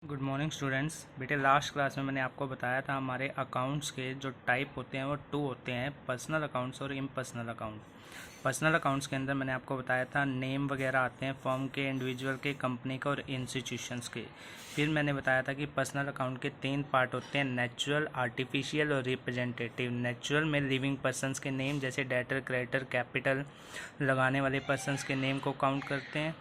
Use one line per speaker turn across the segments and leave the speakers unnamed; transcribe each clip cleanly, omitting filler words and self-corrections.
Good morning students. बेटे last class में मैंने आपको बताया था हमारे अकाउंट्स के जो टाइप होते हैं वो टू होते हैं, पर्सनल अकाउंट्स और इम्पर्सनल अकाउंट। पर्सनल अकाउंट्स के अंदर मैंने आपको बताया था नेम वगैरह आते हैं फर्म के, इंडिविजुअल के, कंपनी के और इंस्टीट्यूशंस के। फिर मैंने बताया था कि पर्सनल अकाउंट के 3 पार्ट होते हैं, नेचुरल, आर्टिफिशियल और रिप्रेजेंटेटिव। नेचुरल में लिविंग पर्सनस के नेम जैसे डेटर, क्रेडिटर, कैपिटल लगाने वाले पर्सनस के नेम को काउंट करते हैं।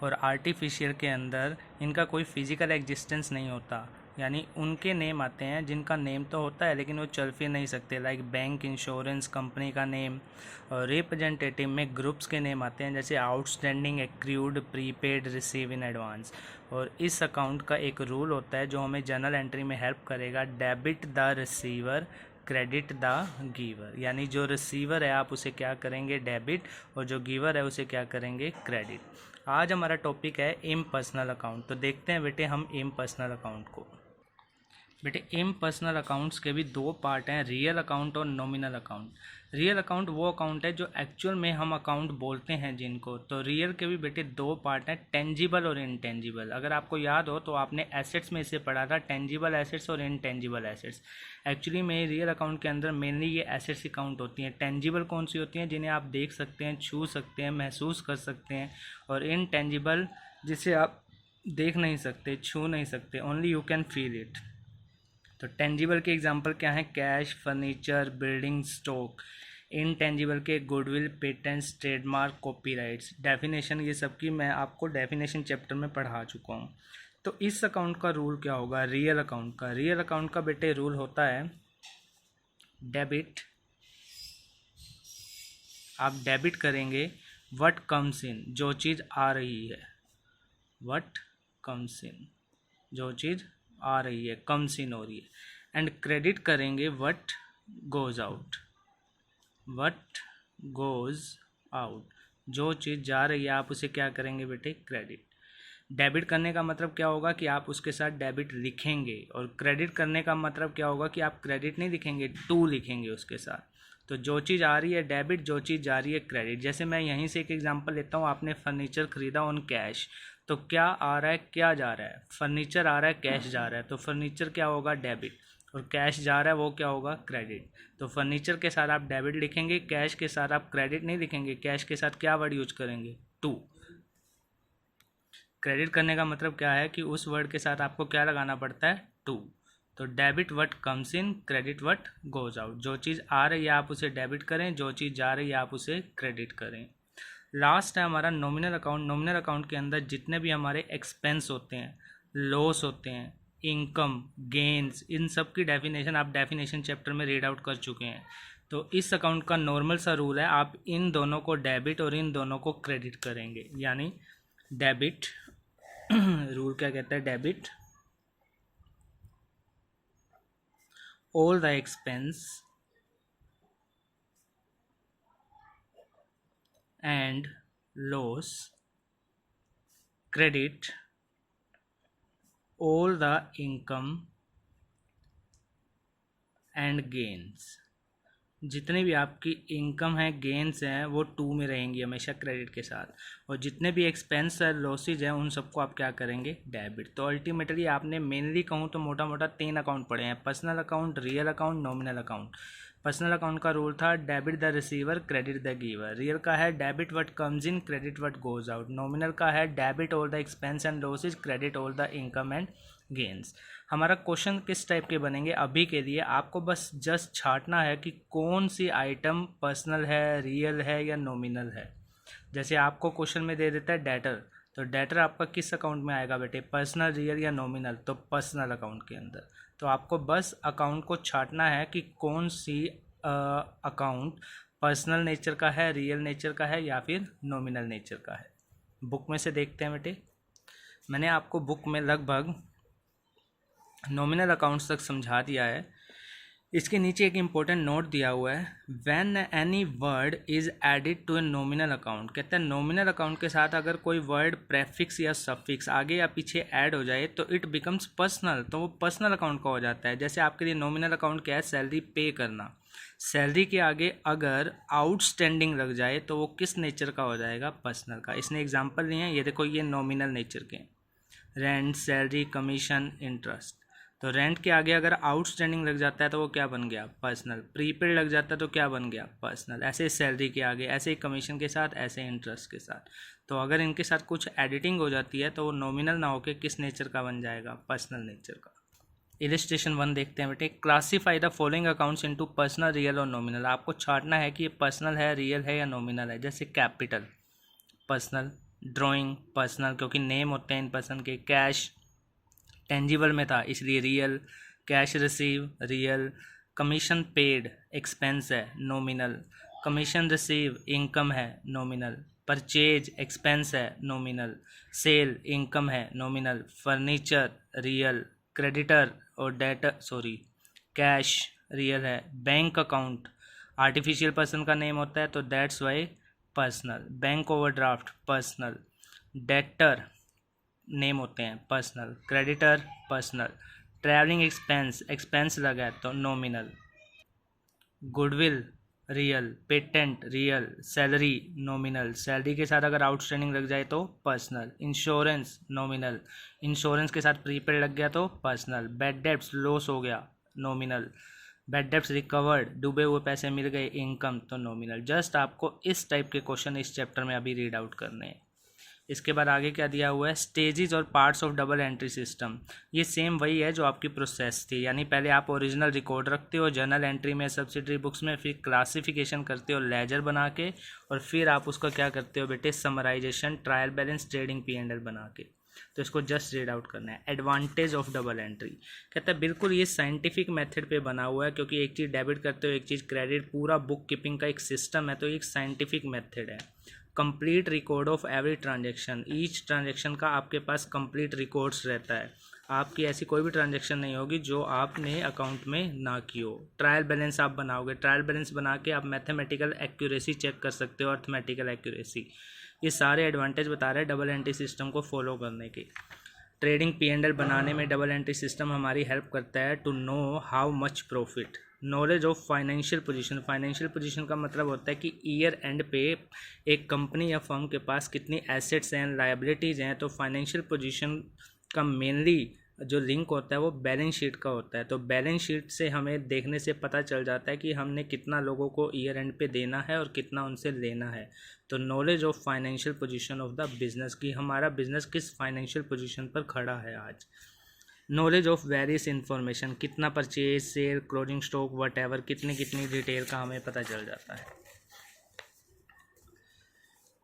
और आर्टिफिशियल के अंदर इनका कोई फिजिकल एग्जिस्टेंस नहीं होता, यानी उनके नेम आते हैं जिनका नेम तो होता है लेकिन वो चल फिर नहीं सकते, लाइक बैंक, इंश्योरेंस कंपनी का नेम। और रिप्रेजेंटेटिव में ग्रुप्स के नेम आते हैं जैसे outstanding, accrued, prepaid, receive in advance. और इस अकाउंट का एक रूल होता है जो हमें जर्नल एंट्री में हेल्प करेगा, debit the receiver, credit the giver. यानी जो रिसीवर है आप उसे क्या करेंगे, डेबिट, और जो गिवर है उसे क्या करेंगे, क्रेडिट। आज हमारा टॉपिक है इम्पर्सनल अकाउंट। तो देखते हैं बेटे हम इम्पर्सनल अकाउंट को। बेटे इम्पर्सनल अकाउंट्स के भी 2 पार्ट हैं, रियल अकाउंट और नॉमिनल अकाउंट। रियल अकाउंट वो अकाउंट है जो एक्चुअल में हम अकाउंट बोलते हैं जिनको। तो रियल के भी बेटे 2 पार्ट हैं, टेंजिबल और इनटेंजिबल। अगर आपको याद हो तो आपने एसेट्स में इसे पढ़ा था, टेंजिबल एसेट्स और इनटेंजिबल एसेट्स। एक्चुअली में रियल अकाउंट के अंदर मेनली ये एसेट्स की काउंट होती हैं। टेंजिबल कौन सी होती हैं, जिन्हें आप देख सकते हैं, छू सकते हैं, महसूस कर सकते हैं। और इनटेंजिबल जिसे आप देख नहीं सकते, छू नहीं सकते, only you can feel it. तो टेंजिबल के एग्जांपल क्या हैं, cash, furniture, building, stock. Intangible के goodwill, patents, trademark, copyrights. Definition ये सब की मैं आपको डेफिनेशन चैप्टर में पढ़ा चुका हूँ। तो इस अकाउंट का रूल क्या होगा, रियल अकाउंट का। रियल अकाउंट का बेटे रूल होता है डेबिट, आप डेबिट करेंगे व्हाट कम्स इन, जो चीज़ आ रही है, व्हाट कम्स इन, जो चीज़ आ रही है, कम्स इन हो रही है। एंड क्रेडिट करेंगे what goes out, what goes out, जो चीज़ जा रही है आप उसे क्या करेंगे बेटे, क्रेडिट। डेबिट करने का मतलब क्या होगा कि आप उसके साथ डेबिट लिखेंगे, और क्रेडिट करने का मतलब क्या होगा कि आप क्रेडिट नहीं लिखेंगे, टू लिखेंगे उसके साथ। तो जो चीज़ आ रही है डेबिट, जो चीज़ जा रही है क्रेडिट। जैसे मैं यहीं से एक एग्जांपल लेता हूँ, आपने फर्नीचर खरीदा ऑन कैश, तो क्या आ रहा है, क्या जा रहा है, फर्नीचर आ रहा है, कैश जा रहा है, तो फर्नीचर क्या होगा, डेबिट, और कैश जा रहा है वो क्या होगा, क्रेडिट। तो फर्नीचर के साथ आप डेबिट लिखेंगे, कैश के साथ आप क्रेडिट नहीं लिखेंगे, कैश के साथ क्या वर्ड यूज करेंगे, टू। क्रेडिट करने का मतलब क्या है कि उस वर्ड के साथ आपको क्या लगाना पड़ता है, टू। तो debit what comes in, credit what goes out. जो चीज़ आ रही है आप उसे डेबिट करें, जो चीज़ जा रही है आप उसे क्रेडिट करें। लास्ट है हमारा नॉमिनल अकाउंट। नॉमिनल अकाउंट के अंदर जितने भी हमारे एक्सपेंस होते हैं, लॉस होते हैं, इनकम, गेन्स, इन सब की डेफिनेशन आप डेफिनेशन चैप्टर में रीड आउट कर चुके हैं। तो इस अकाउंट का नॉर्मल सा रूल है, आप इन दोनों को डेबिट और इन दोनों को क्रेडिट करेंगे। यानी डेबिट रूल क्या कहता है, debit all the expense and loss, credit all the income and gains. जितने भी आपकी इनकम है, गेन्स हैं, वो टू में रहेंगी हमेशा क्रेडिट के साथ। और जितने भी एक्सपेंस है, लॉसेज हैं, उन सबको आप क्या करेंगे, डेबिट। तो अल्टीमेटली आपने मेनली कहूँ तो मोटा मोटा 3 अकाउंट पढ़े हैं, personal account, real account, nominal account. Personal account का रूल था debit the receiver, credit the giver. Real का है debit what comes in, credit what goes out. Nominal का है debit all the expense and losses, credit all the income and gains. हमारा question किस type के बनेंगे, अभी के लिए आपको बस जस्ट छांटना है कि कौन सी आइटम पर्सनल है, रियल है या नॉमिनल है। जैसे आपको क्वेश्चन में दे देता है डेटर, तो डेटर आपका किस अकाउंट में आएगा बेटे, पर्सनल, रियल या नॉमिनल, तो पर्सनल अकाउंट के अंदर। तो आपको बस अकाउंट को छांटना है कि कौन सी अकाउंट पर्सनल नेचर का है, रियल नेचर का है या फिर नॉमिनल नेचर का है। बुक में से देखते हैं बेटे। मैंने आपको बुक में लगभग नॉमिनल अकाउंट्स तक समझा दिया है। इसके नीचे एक इम्पोर्टेंट नोट दिया हुआ है, when any word is added to a nominal account. कहते हैं नॉमिनल अकाउंट के साथ अगर कोई वर्ड प्रेफिक्स या सफिक्स आगे या पीछे ऐड हो जाए तो इट बिकम्स पर्सनल, तो वो पर्सनल अकाउंट का हो जाता है। जैसे आपके लिए नॉमिनल अकाउंट क्या है, सैलरी पे करना। सैलरी के आगे अगर आउटस्टैंडिंग लग जाए तो वो किस नेचर का हो जाएगा, पर्सनल का। इसने एग्जाम्पल लिए हैं, ये देखो, ये नॉमिनल नेचर के। Rent, salary, commission, interest. तो रेंट के आगे अगर आउटस्टैंडिंग लग जाता है तो वो क्या बन गया? पर्सनल। प्रीपेड लग जाता है तो क्या बन गया? पर्सनल। ऐसे सैलरी के आगे, ऐसे ही कमीशन के साथ, ऐसे इंटरेस्ट के साथ। तो अगर इनके साथ कुछ एडिटिंग हो जाती है तो वो नॉमिनल ना होकर किस नेचर का बन जाएगा? पर्सनल नेचर का। इलिस्ट्रेशन 1 देखते हैं बेटे। Classify the following accounts into personal, real और नॉमिनल। आपको छांटना है कि ये पर्सनल है, रियल है या नॉमिनल है। जैसे कैपिटल पर्सनल, ड्राइंग पर्सनल क्योंकि नेम होते हैं इन पर्सन के, कैश टेंजिबल में था इसलिए real, cash receive real, commission paid expense है नॉमिनल, कमीशन रिसीव इनकम है नॉमिनल, परचेज एक्सपेंस है नॉमिनल, सेल इनकम है नॉमिनल, फर्नीचर रियल, क्रेडिटर और डेटर कैश रियल है, बैंक अकाउंट आर्टिफिशियल पर्सन का नेम होता है तो that's why personal, bank overdraft personal, debtor name होते हैं personal, creditor personal, travelling expense expense लगा है तो nominal, goodwill real, patent real, salary nominal, salary के साथ अगर आउटस्टैंडिंग लग जाए तो पर्सनल, इंश्योरेंस नॉमिनल, इंश्योरेंस के साथ प्रीपेड लग गया तो पर्सनल, बैड डेब्ट्स लॉस हो गया नॉमिनल, बैड डेब्ट्स रिकवर्ड डूबे हुए पैसे मिल गए इनकम तो नॉमिनल। जस्ट आपको इस टाइप के क्वेश्चन इस चैप्टर में अभी रीड आउट करने हैं। इसके बाद आगे क्या दिया हुआ है? स्टेजेस और parts of double entry system. ये सेम वही है जो आपकी प्रोसेस थी, यानी पहले आप ओरिजिनल रिकॉर्ड रखते हो जर्नल एंट्री में, सब्सिडरी बुक्स में, फिर क्लासिफिकेशन करते हो लेजर बना के, और फिर आप उसका क्या करते हो बेटे? Summarization, trial balance, trading P&L बना के। तो इसको जस्ट रीड आउट करना है। एडवांटेज ऑफ डबल एंट्री कहता है बिल्कुल ये साइंटिफिक मेथड पे बना हुआ है, क्योंकि एक चीज़ डेबिट करते हो एक चीज़ क्रेडिट, पूरा बुक कीपिंग का एक सिस्टम है, तो एक साइंटिफिक मेथड है। Complete record of every transaction, each transaction का आपके पास कंप्लीट रिकॉर्ड्स रहता है। आपकी ऐसी कोई भी ट्रांजेक्शन नहीं होगी जो आपने अकाउंट में ना की हो। ट्रायल बैलेंस आप बनाओगे, ट्रायल बैलेंस बना के आप मैथमेटिकल एक्यूरेसी चेक कर सकते हो, अर्थमेटिकल एक्यूरेसी। ये सारे एडवांटेज बता रहे हैं डबल एंट्री सिस्टम को फॉलो करने के। ट्रेडिंग P&L बनाने में डबल एंट्री सिस्टम हमारी हेल्प करता है to know how much profit. Knowledge of financial position, financial position का मतलब होता है कि ईयर एंड पे एक कंपनी या फर्म के पास कितनी एसेट्स हैं, लायबिलिटीज़ हैं। तो फाइनेंशियल पोजीशन का मेनली जो लिंक होता है वो बैलेंस शीट का होता है। तो बैलेंस शीट से हमें देखने से पता चल जाता है कि हमने कितना लोगों को ईयर एंड पे देना है और कितना उनसे लेना है। तो knowledge of financial position of the business, की हमारा बिजनेस किस फाइनेंशियल पोजीशन पर खड़ा है आज। नॉलेज ऑफ वेरियस इन्फॉर्मेशन, कितना purchase, sale, closing stock, what ever, कितनी कितनी डिटेल का हमें पता चल जाता है।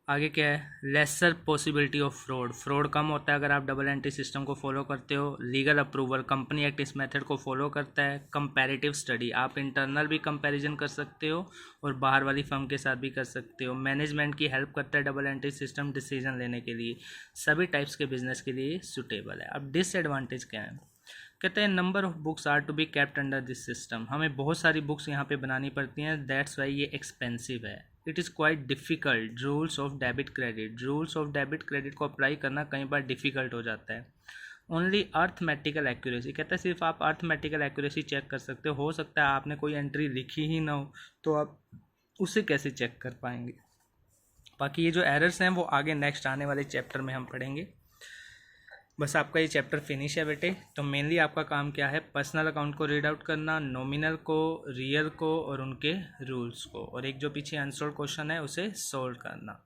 आगे क्या है? Lesser possibility of fraud, fraud कम होता है अगर आप डबल एंट्री सिस्टम को फॉलो करते हो। लीगल अप्रूवल, कंपनी एक्ट इस मेथड को फॉलो करता है। कंपैरेटिव स्टडी, आप इंटरनल भी कंपैरिजन कर सकते हो और बाहर वाली फर्म के साथ भी कर सकते हो। मैनेजमेंट की हेल्प करता है डबल एंट्री सिस्टम डिसीजन लेने के लिए, सभी टाइप्स के बिजनेस के लिए सूटेबल है। अब डिसएडवांटेज क्या है? कहते हैं number of books are to be kept under this system, हमें बहुत सारी बुक्स यहाँ पे बनानी पड़ती हैं, दैट्स वाई ये एक्सपेंसिव है। It is quite difficult, rules of debit credit, rules of debit credit को अप्लाई करना कई बार डिफ़िकल्ट हो जाता है। ओनली अर्थमेटिकल एक्यूरेसी, कहता है सिर्फ आप अर्थमेटिकल एक्यूरेसी चेक कर सकते हो सकता है आपने कोई एंट्री लिखी ही ना हो तो आप उसे कैसे चेक कर पाएंगे। बाकी ये जो एरर्स हैं वो आगे नेक्स्ट आने वाले चैप्टर में हम पढ़ेंगे। बस आपका ये चैप्टर फिनिश है बेटे। तो मेनली आपका काम क्या है? पर्सनल अकाउंट को रीड आउट करना, नॉमिनल को, रियल को और उनके रूल्स को, और एक जो पीछे अनसॉल्व क्वेश्चन है उसे सॉल्व करना।